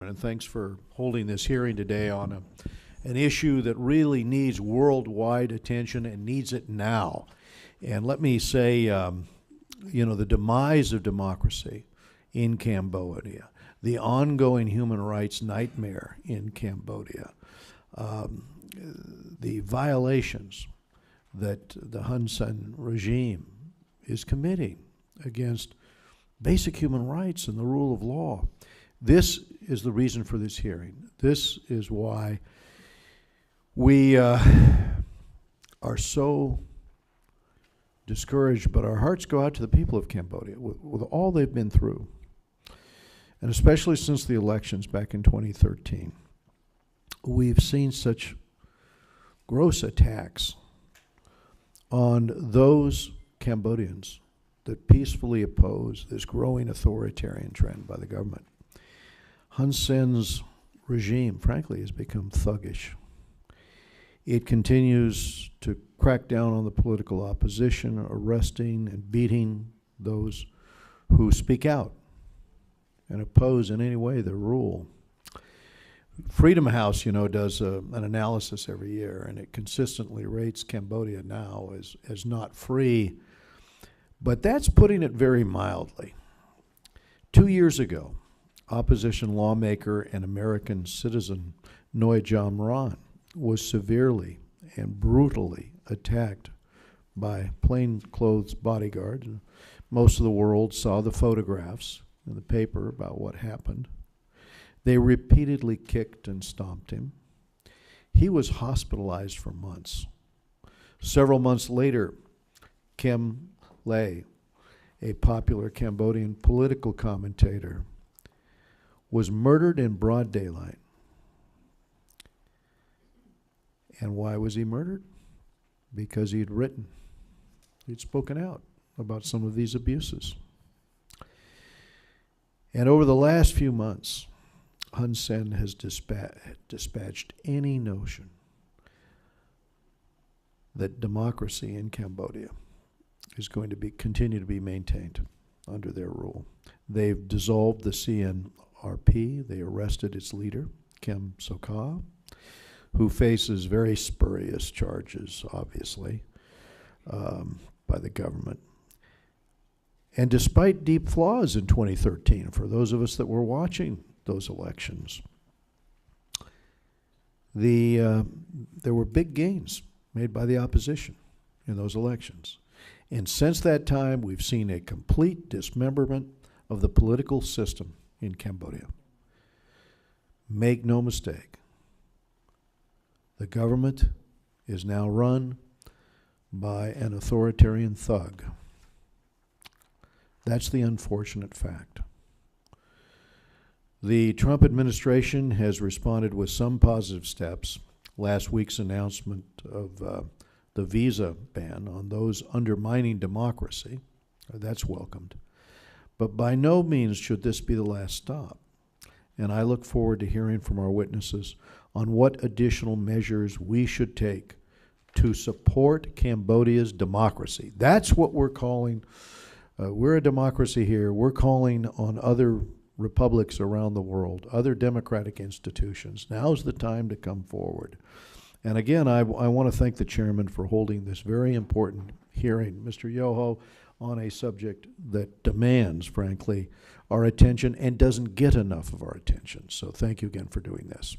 And thanks for holding this hearing today on an issue that really needs worldwide attention and needs it now. And let me say, the demise of democracy in Cambodia, the ongoing human rights nightmare in Cambodia, the violations that the Hun Sen regime is committing against basic human rights and the rule of law. This is the reason for this hearing. This is why we are so discouraged, but our hearts go out to the people of Cambodia with all they've been through, and especially since the elections back in 2013. We've seen such gross attacks on those Cambodians that peacefully oppose this growing authoritarian trend by the government. Hun Sen's regime, frankly, has become thuggish. It continues to crack down on the political opposition, arresting and beating those who speak out and oppose in any way their rule. Freedom House, does an analysis every year, and it consistently rates Cambodia now as not free, but that's putting it very mildly. 2 years ago, opposition lawmaker and American citizen Noy Jamran was severely and brutally attacked by plainclothes bodyguards. Most of the world saw the photographs in the paper about what happened. They repeatedly kicked and stomped him. He was hospitalized for months. Several months later, Kim Lay, a popular Cambodian political commentator, was murdered in broad daylight. And why was he murdered? Because he'd spoken out about some of these abuses. And over the last few months, Hun Sen has dispatched any notion that democracy in Cambodia is going to continue to be maintained under their rule. They've dissolved the CNRP. They arrested its leader, Kem Sokha, who faces very spurious charges, obviously, by the government. And despite deep flaws in 2013, for those of us that were watching those elections, there were big gains made by the opposition in those elections. And since that time, we've seen a complete dismemberment of the political system in Cambodia. Make no mistake, the government is now run by an authoritarian thug. That's the unfortunate fact. The Trump administration has responded with some positive steps. Last week's announcement of the visa ban on those undermining democracy, that's welcomed. But by no means should this be the last stop. And I look forward to hearing from our witnesses on what additional measures we should take to support Cambodia's democracy. That's what we're calling. We're a democracy here. We're calling on other republics around the world, other democratic institutions. Now's the time to come forward. And again, I want to thank the chairman for holding this very important hearing, Mr. Yoho, on a subject that demands, frankly, our attention and doesn't get enough of our attention. So thank you again for doing this.